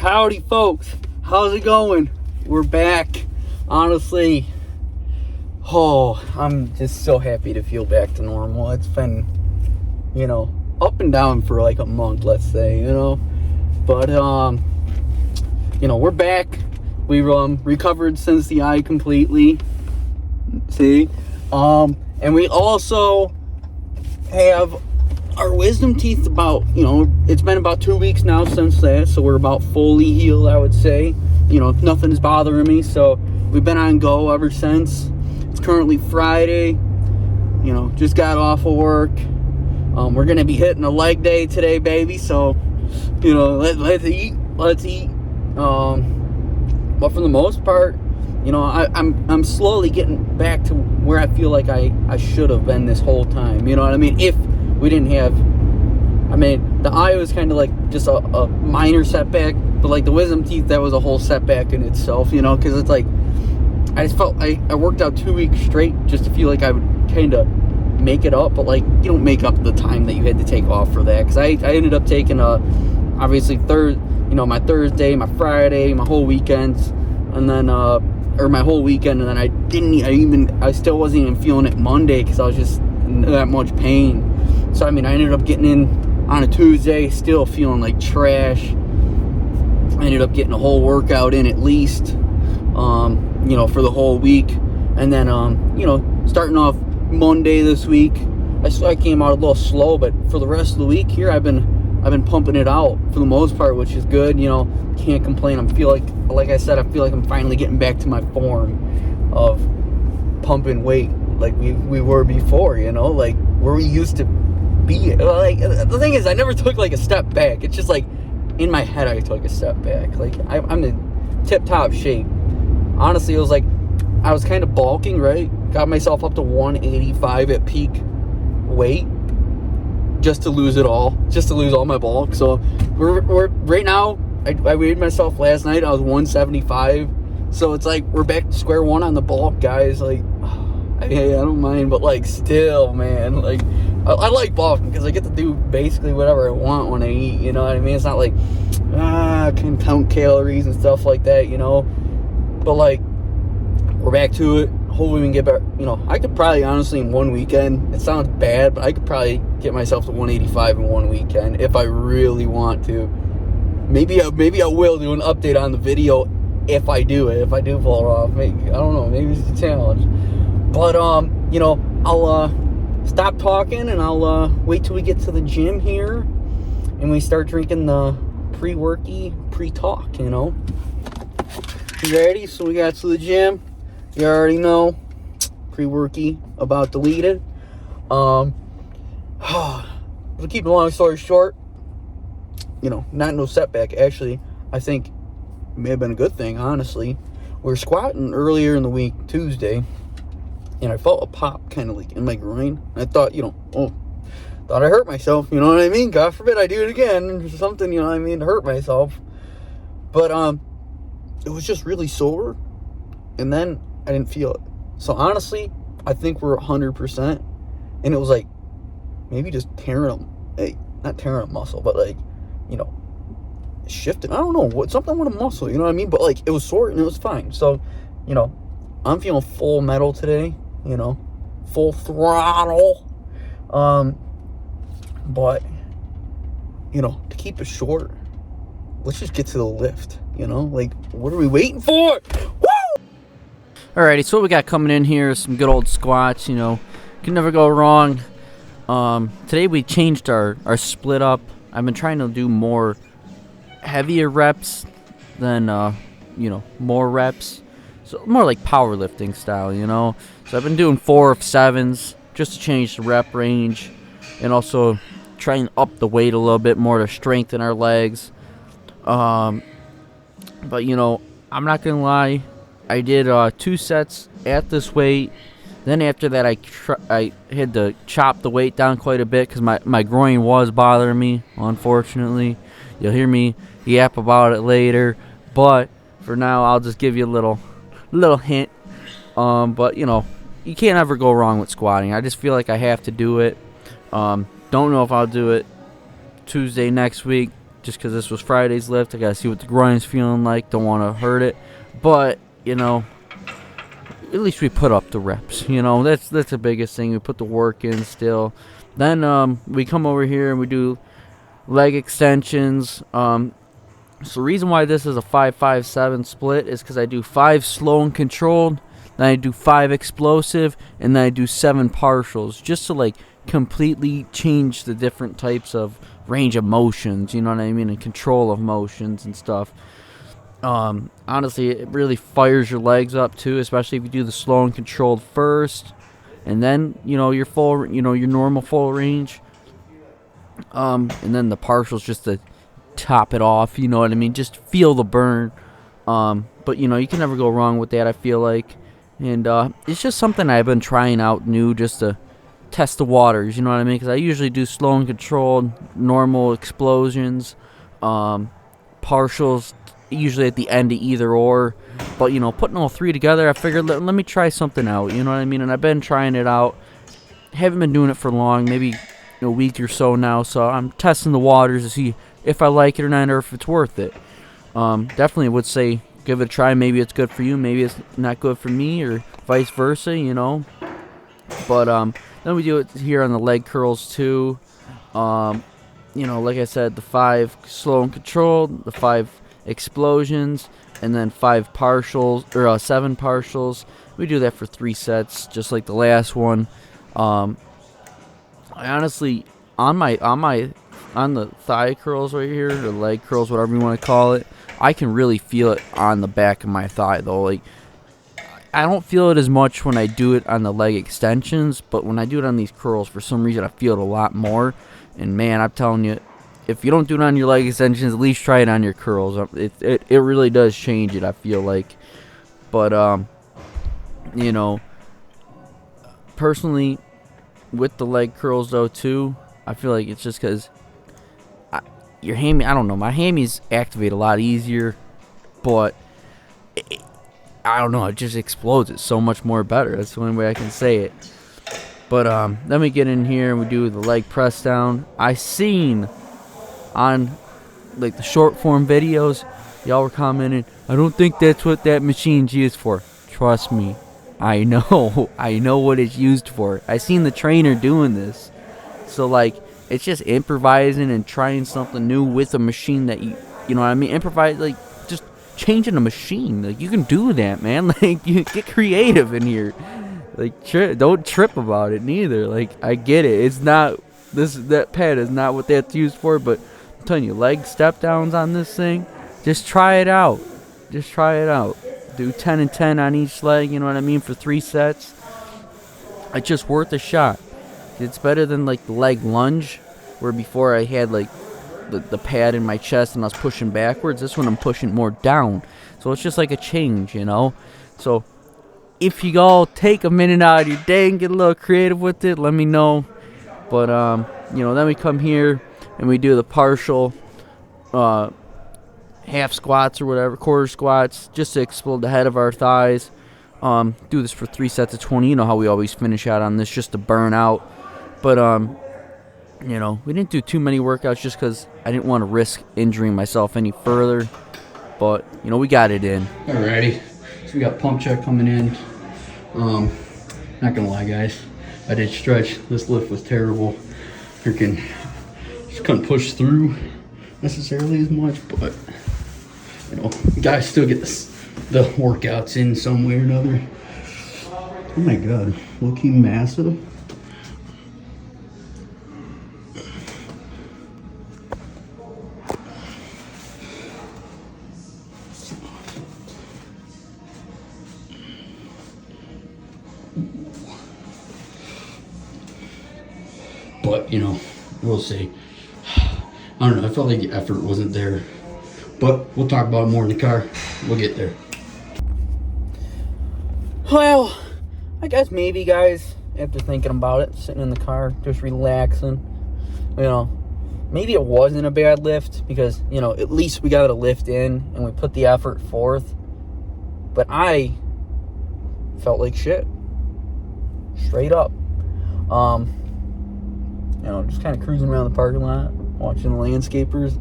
Howdy, folks. How's it going? We're back. Honestly, I'm just so happy to feel back to normal. It's been, up and down for like a month, let's say, But, we're back. We recovered since the eye completely. See? And we also have our wisdom teeth about, it's been about 2 weeks now since that, so we're about fully healed, I would say. Nothing's bothering me, so we've been on go ever since. It's currently Friday, just got off of work. We're going to be hitting a leg day today, baby, so, let's eat. But for the most part, I'm slowly getting back to where I feel like I should have been this whole time, you know what I mean? If we didn't have, the eye was kind of like just a minor setback, but like the wisdom teeth, that was a whole setback in itself, because it's like, I just felt I worked out 2 weeks straight just to feel like I would kind of make it up, but like, you don't make up the time that you had to take off for that, because I ended up taking obviously my Thursday, my Friday, my whole weekends, and then, or my whole weekend, and then I still wasn't even feeling it Monday, because I was just in that much pain. So, I ended up getting in on a Tuesday, still feeling like trash. I ended up getting a whole workout in at least, for the whole week. And then, starting off Monday this week, I came out a little slow, but for the rest of the week here, I've been pumping it out for the most part, which is good. Can't complain. I feel like I said, I'm finally getting back to my form of pumping weight like we were before, like where we used to be. Like, the thing is, I never took like a step back. It's just like in my head I took a step back. Like I'm in tip-top shape. Honestly, it was like I was kind of bulking, right? Got myself up to 185 at peak weight just to lose all my bulk. So we're right now, I weighed myself last night, I was 175. So it's like we're back to square one on the bulk, guys. Like, I don't mind, but like still, man, like I like bulking because I get to do basically whatever I want when I eat, you know what I mean? It's not like I can count calories and stuff like that, but like we're back to it. Hopefully we can get back. I could probably, honestly, in one weekend, it sounds bad, but I could probably get myself to 185 in one weekend if I really want to. Maybe I will do an update on the video if I do it. If I do pull it off, maybe, I don't know, maybe it's a challenge. But I'll stop talking and I'll wait till we get to the gym here and we start drinking the pre-worky pre-talk. You ready? So we got to the gym. You already know, pre-worky, about deleted. To keep a long story short, not no setback. Actually, I think it may have been a good thing, honestly. We were squatting earlier in the week, Tuesday, and I felt a pop kind of like in my groin. I thought, thought I hurt myself, you know what I mean? God forbid I do it again or something, to hurt myself. But it was just really sore, and then I didn't feel it. So honestly, I think we're 100%. And it was like maybe just not tearing a muscle, but like, shifting. I don't know, something with a muscle, you know what I mean? But like it was sore and it was fine. So, I'm feeling full metal today, full throttle. But, to keep it short, let's just get to the lift, like what are we waiting for? Alrighty, so what we got coming in here is some good old squats, can never go wrong. Today we changed our split up. I've been trying to do more heavier reps than, more reps. So more like powerlifting style, So I've been doing 4 of 7s just to change the rep range and also trying up the weight a little bit more to strengthen our legs. But, I'm not going to lie. I did 2 sets at this weight. Then after that, I had to chop the weight down quite a bit because my groin was bothering me, unfortunately. You'll hear me yap about it later. But for now, I'll just give you a little hint. But, you can't ever go wrong with squatting. I just feel like I have to do it. Don't know if I'll do it Tuesday next week. just because this was Friday's lift. I got to see what the grind's feeling like. Don't want to hurt it. But, you know, at least we put up the reps. You know, that's the biggest thing. We put the work in still. Then we come over here and we do leg extensions. So the reason why this is a 5-5-7 split is because I do 5 slow and controlled, then I do 5 explosive, and then I do 7 partials, just to like completely change the different types of range of motions, you know what I mean, and control of motions and stuff. Honestly, it really fires your legs up too, especially if you do the slow and controlled first, and then, you know, your full, you know, your normal full range. And then the partials just to top it off, you know what I mean? Just feel the burn. But, you know, you can never go wrong with that, I feel like. And it's just something I've been trying out new just to test the waters, you know what I mean? Because I usually do slow and controlled, normal explosions, partials, usually at the end of either or. But, you know, putting all 3 together, I figured let me try something out, you know what I mean? And I've been trying it out. Haven't been doing it for long, maybe a week or so now, so I'm testing the waters to see if I like it or not, or if it's worth it. Definitely would say give it a try. Maybe it's good for you, maybe it's not good for me, or vice versa, you know. But then we do it here on the leg curls too. You know, like I said, the 5 slow and controlled, the 5 explosions, and then 5 partials, or 7 partials. We do that for 3 sets, just like the last one. I honestly, on the thigh curls right here, or leg curls, whatever you want to call it, I can really feel it on the back of my thigh though. Like, I don't feel it as much when I do it on the leg extensions, but when I do it on these curls, for some reason I feel it a lot more. And man, I'm telling you, if you don't do it on your leg extensions, at least try it on your curls. It really does change it, I feel like. But you know, personally, with the leg curls though too, I feel like it's just because your hammy, I don't know, my hammies activate a lot easier, but I don't know, it just explodes it so much more better. That's the only way I can say it. But then we get in here and we do the leg press down. I seen on like the short form videos, y'all were commenting, I don't think that's what that machine's used for. Trust me, I know what it's used for. I seen the trainer doing this. So like, it's just improvising and trying something new with a machine that you know what I mean? Improvise, like, just changing a machine. Like, you can do that, man. Like, you get creative in here. Like, don't trip about it neither. Like, I get it. It's not, that pad is not what that's used for, but I'm telling you, leg step downs on this thing, just try it out. Just try it out. Do 10 and 10 on each leg, you know what I mean, for 3 sets. It's just worth a shot. It's better than like the leg lunge, where before I had like the pad in my chest and I was pushing backwards. This one I'm pushing more down. So it's just like a change, you know. So if you all take a minute out of your day and get a little creative with it, let me know. But you know, then we come here and we do the partial half squats or whatever, quarter squats, just to explode the head of our thighs. Do this for 3 sets of 20. You know how we always finish out on this, just to burn out. But you know, we didn't do too many workouts just because I didn't want to risk injuring myself any further. But you know, we got it in. Alrighty, so we got pump check coming in. Not gonna lie, guys, I did stretch. This lift was terrible. Freaking just couldn't push through necessarily as much, but you know, guys still get the workouts in some way or another. Oh my god, low-key massive. But, you know, we'll see. I don't know, I felt like the effort wasn't there. But we'll talk about it more in the car. We'll get there. Well, I guess maybe, guys, after thinking about it, sitting in the car, just relaxing, you know, maybe it wasn't a bad lift because, you know, at least we got a lift in and we put the effort forth. But I felt like shit. Straight up. You know, just kind of cruising around the parking lot, watching the landscapers.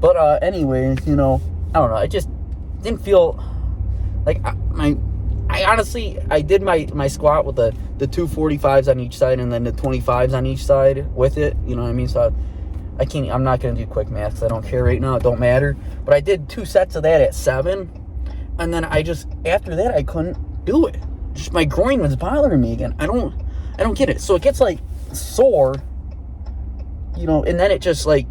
But anyways, you know, I don't know. I just didn't feel like I honestly, I did my squat with the 245s on each side and then the 25s on each side with it. You know what I mean? So I'm not going to do quick math because I don't care right now. It don't matter. But I did 2 sets of that at 7. And then after that, I couldn't do it. Just my groin was bothering me again. I don't get it. So it gets like sore, you know, and then it just like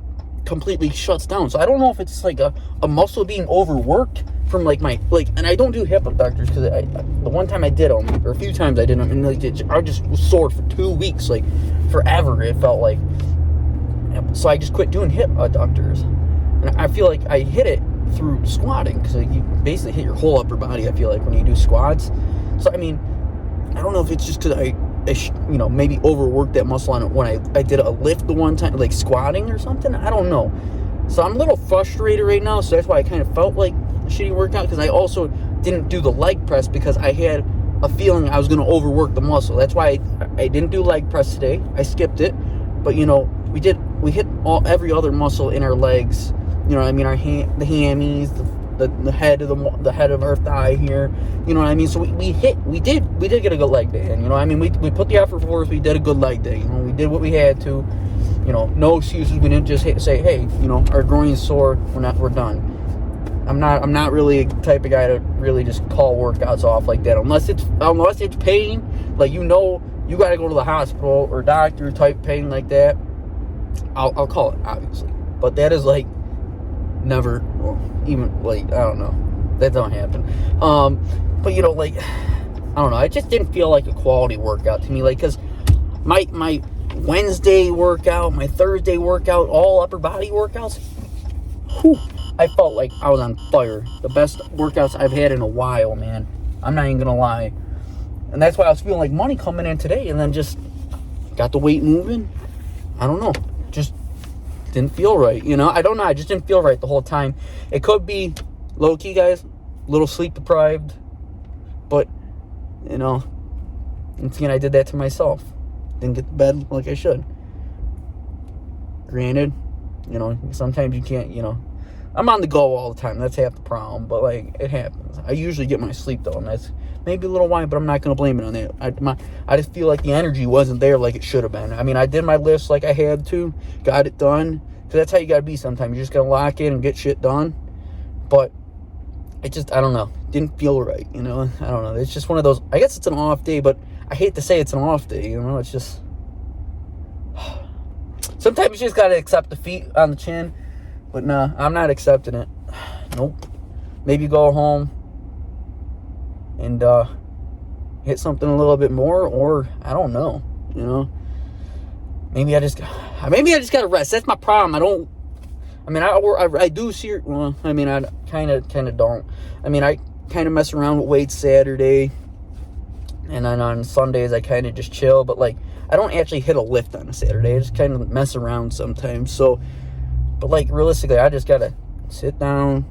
completely shuts down. So I don't know if it's like a muscle being overworked from like and I don't do hip abductors because the one time I did them, or a few times I did them, and like I just was sore for 2 weeks, like forever it felt like. So I just quit doing hip abductors, and I feel like I hit it through squatting because you basically hit your whole upper body. I feel like when you do squats. So I mean, I don't know if it's just because I you know, maybe overworked that muscle on it when I did a lift the one time, like squatting or something. I don't know. So I'm a little frustrated right now. So that's why I kind of felt like a shitty workout, because I also didn't do the leg press because I had a feeling I was going to overwork the muscle. That's why I didn't do leg press today. I skipped it. But you know, we hit every other muscle in our legs. You know what I mean? The hammies, the head of our thigh here. You know what I mean? So we did get a good leg day. And you know, I mean, we put the effort forth. We did a good leg day. You know, we did what we had to. You know, no excuses. We didn't just say, hey, you know, our groin's sore. We're done. I'm not really a type of guy to really just call workouts off like that unless it's pain, like, you know, you got to go to the hospital or doctor type pain like that. I'll call it, obviously, but that is like never, well, even like, I don't know, that don't happen. But you know, like, I don't know, I just didn't feel like a quality workout to me, like, because my Wednesday workout, my Thursday workout, all upper body workouts, whew, I felt like I was on fire. The best workouts I've had in a while, man. I'm not even gonna lie. And that's why I was feeling like money coming in today, and then just got the weight moving. I don't know, just didn't feel right, you know. I don't know, I just didn't feel right the whole time. It could be low-key, guys, a little sleep deprived, but you know, once again, I did that to myself. Didn't get to bed like I should. Granted, you know, sometimes you can't, you know, I'm on the go all the time. That's half the problem, but like, it happens. I usually get my sleep though, and that's maybe a little why, but I'm not gonna blame it on that. I just feel like the energy wasn't there like it should have been. I mean, I did my lifts like I had to, got it done, because that's how you gotta be sometimes. You just gotta lock in and get shit done. But it just, I don't know, didn't feel right, you know. I don't know. It's just one of those. I guess it's an off day, but I hate to say it's an off day, you know. It's just sometimes you just gotta accept defeat on the chin. But nah, I'm not accepting it. Nope. Maybe go home and hit something a little bit more, or I don't know, you know. Maybe I just gotta rest. That's my problem. I do see. Well, I mean, I kind of don't. I mean, I kind of mess around with weights Saturday, and then on Sundays I kind of just chill. But like, I don't actually hit a lift on a Saturday. I just kind of mess around sometimes. So. But like, realistically, I just gotta sit down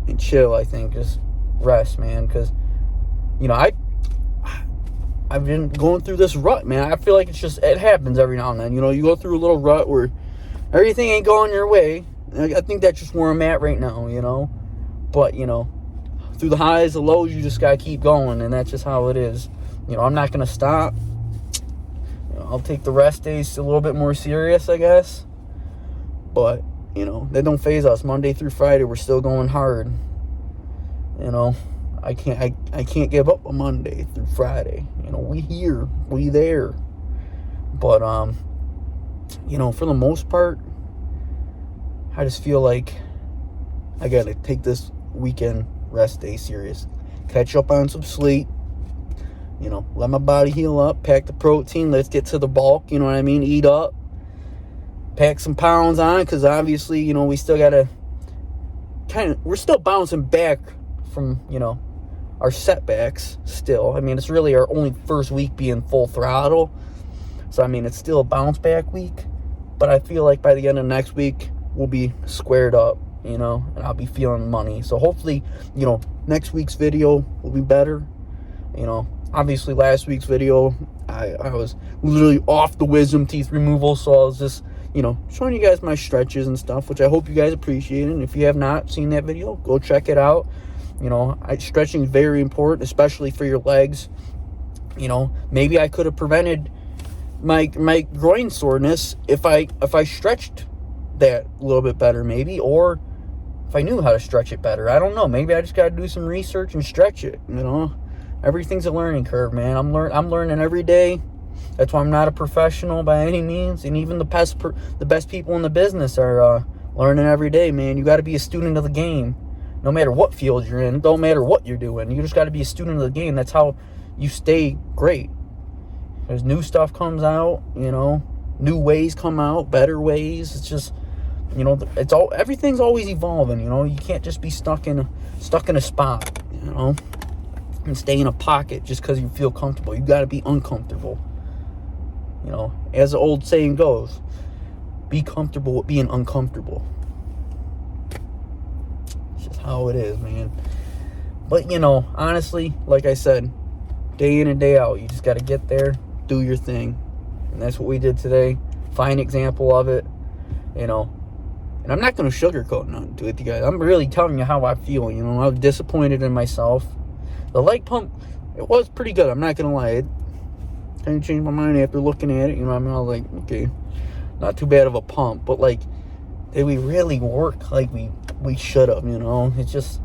and chill. I think just rest, man, because you know, I've been going through this rut, man. I feel like it happens every now and then. You know, you go through a little rut where everything ain't going your way. I think that's just where I'm at right now, you know. But you know, through the highs, the lows, you just gotta keep going, and that's just how it is. You know, I'm not gonna stop. You know, I'll take the rest days a little bit more serious, I guess. But you know, they don't phase us. Monday through Friday, we're still going hard. You know, I can't give up on Monday through Friday. You know, we here, we there. But you know, for the most part, I just feel like I gotta take this weekend rest day serious. Catch up on some sleep. You know, let my body heal up. Pack the protein. Let's get to the bulk. You know what I mean? Eat up. Pack some pounds on, because obviously, you know, we still gotta we're still bouncing back from, you know, our setbacks still. I mean, it's really our only first week being full throttle. So, I mean, it's still a bounce back week. But I feel like by the end of next week, we'll be squared up, you know, and I'll be feeling money. So, hopefully, you know, next week's video will be better. You know, obviously, last week's video, I was literally off the wisdom teeth removal. So, I was just, showing you guys my stretches and stuff, which I hope you guys appreciate. And if you have not seen that video, go check it out. Stretching is very important, especially for your legs. Maybe I could have prevented my groin soreness if I stretched that a little bit better, maybe, or if I knew how to stretch it better. I don't know. Maybe I just got to do some research and stretch it. Everything's a learning curve, man. I'm learning every day. That's why I'm not a professional by any means, and even the best people in the business are learning every day, man. You got to be a student of the game, no matter what field you're in. Don't matter what you're doing. You just got to be a student of the game. That's how you stay great. There's new stuff comes out, new ways come out, better ways. It's just, everything's always evolving. You can't just be stuck in a spot, and stay in a pocket just because you feel comfortable. You got to be uncomfortable. As the old saying goes, be comfortable with being uncomfortable. It's just how it is, man. But, honestly, like I said, day in and day out, you just got to get there, do your thing. And that's what we did today. Fine example of it, And I'm not going to sugarcoat nothing to it, you guys. I'm really telling you how I feel, I was disappointed in myself. The leg pump, it was pretty good. I'm not going to lie. It kind of changed my mind after looking at it. I was like, okay, not too bad of a pump. But, did we really work like we should have, It's just,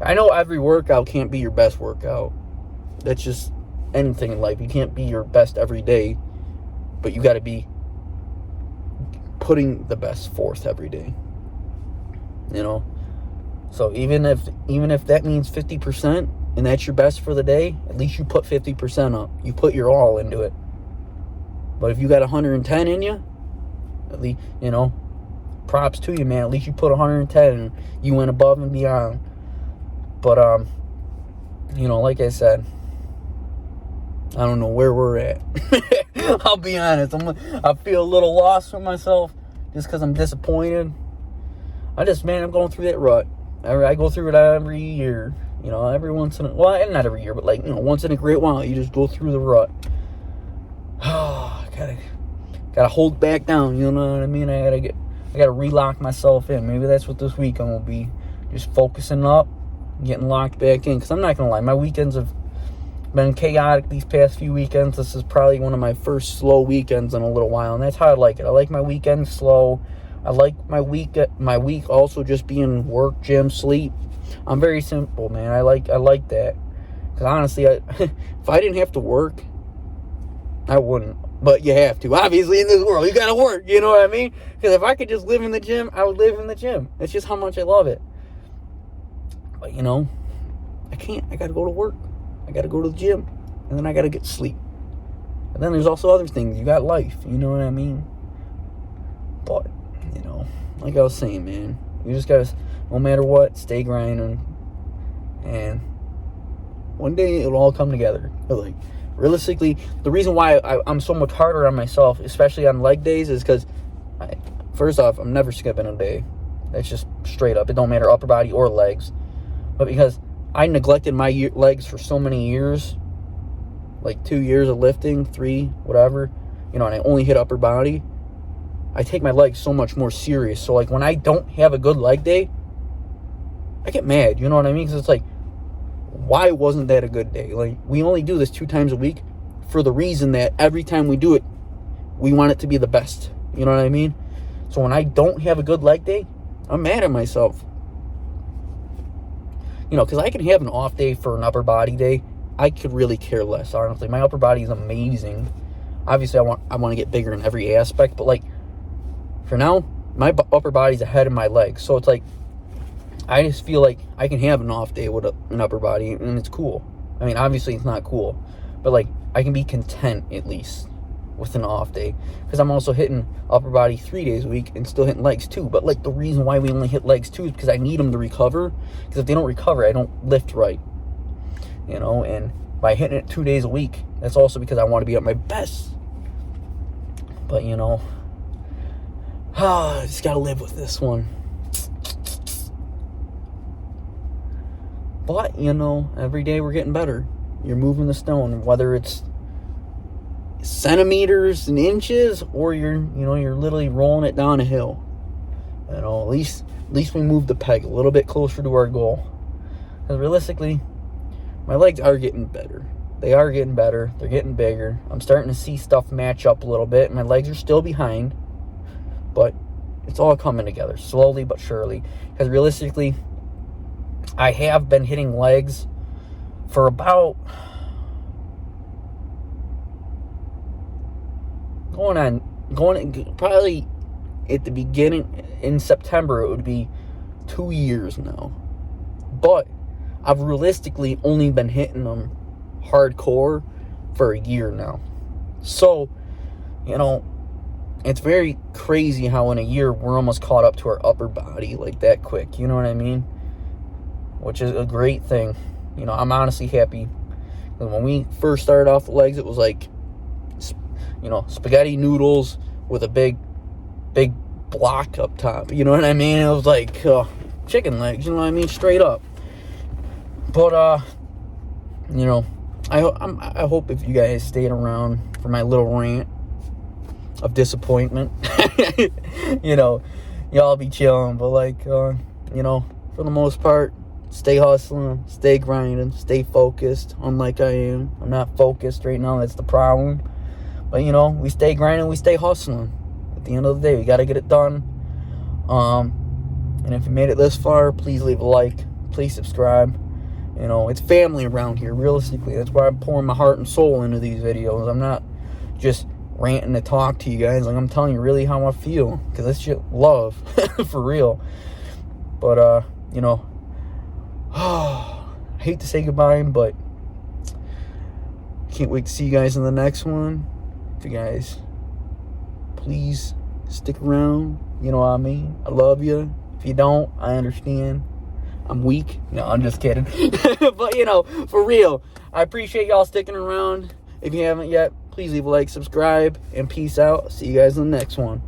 I know every workout can't be your best workout. That's just anything in life. You can't be your best every day. But you got to be putting the best forth every day. So even if that means 50% and that's your best for the day, at least you put 50% up. You put your all into it. But if you got 110 in you, at least, props to you, man. At least you put 110 and you went above and beyond. But like I said, I don't know where we're at. I'll be honest. I feel a little lost for myself just because I'm disappointed. I'm going through that rut. I go through it every year. Every once in a while, not every year, but once in a great while, you just go through the rut. Gotta hold back down. You know what I mean? I gotta relock myself in. Maybe that's what this weekend will be. Just focusing up, getting locked back in. Because I'm not gonna lie, my weekends have been chaotic these past few weekends. This is probably one of my first slow weekends in a little while, and that's how I like it. I like my weekends slow. I like my week also just being work, gym, sleep. I'm very simple, man. I like that. Because honestly, if I didn't have to work, I wouldn't. But you have to. Obviously, in this world, you got to work. You know what I mean? Because if I could just live in the gym, I would live in the gym. That's just how much I love it. But, I can't. I got to go to work. I got to go to the gym. And then I got to get sleep. And then there's also other things. You got life. You know what I mean? But, like I was saying, man, you just got to, no matter what, stay grinding. And one day it'll all come together. But realistically, the reason why I'm so much harder on myself, especially on leg days, is because, first off, I'm never skipping a day. That's just straight up. It don't matter upper body or legs. But because I neglected my legs for so many years, 2 years of lifting, 3, whatever, and I only hit upper body, I take my legs so much more serious. So, when I don't have a good leg day, I get mad, you know what I mean? Because it's why wasn't that a good day? We only do this 2 times a week for the reason that every time we do it, we want it to be the best. You know what I mean? So when I don't have a good leg day, I'm mad at myself. Because I can have an off day for an upper body day. I could really care less, honestly. My upper body is amazing. Obviously, I want to get bigger in every aspect, but for now, my upper body's ahead of my legs. So it's I just feel like I can have an off day with an upper body, and it's cool. I mean, obviously it's not cool, but I can be content at least with an off day, because I'm also hitting upper body 3 days a week and still hitting legs too. But the reason why we only hit legs too is because I need them to recover, because if they don't recover, I don't lift right. And by hitting it 2 days a week, that's also because I want to be at my best. But I just gotta live with this one. But every day we're getting better. You're moving the stone, whether it's centimeters and inches, or you're literally rolling it down a hill. At least we moved the peg a little bit closer to our goal. Because realistically, my legs are getting better. They are getting better. They're getting bigger. I'm starting to see stuff match up a little bit. My legs are still behind, but it's all coming together slowly but surely. Because realistically, I have been hitting legs for about probably at the beginning in September, it would be 2 years now. But I've realistically only been hitting them hardcore for a year now. So, it's very crazy how in a year we're almost caught up to our upper body like that quick. You know what I mean? Which is a great thing. I'm honestly happy. When we first started off the legs, it was like, spaghetti noodles with a big block up top. You know what I mean? It was like chicken legs. You know what I mean? Straight up. But I hope if you guys stayed around for my little rant of disappointment, y'all be chilling. But for the most part, stay hustling, stay grinding, stay focused. Unlike I am, I'm not focused right now. That's the problem. But we stay grinding, we stay hustling. At the end of the day, we got to get it done. And if you made it this far, please leave a like, please subscribe. It's family around here, realistically. That's why I'm pouring my heart and soul into these videos. I'm not just ranting to talk to you guys. I'm telling you really how I feel, because it's just love, for real. But, I hate to say goodbye, but can't wait to see you guys in the next one. If you guys, please stick around. You know what I mean? I love you. If you don't, I understand. I'm weak. No, I'm just kidding. But, for real, I appreciate y'all sticking around. If you haven't yet, please leave a like, subscribe, and peace out. See you guys in the next one.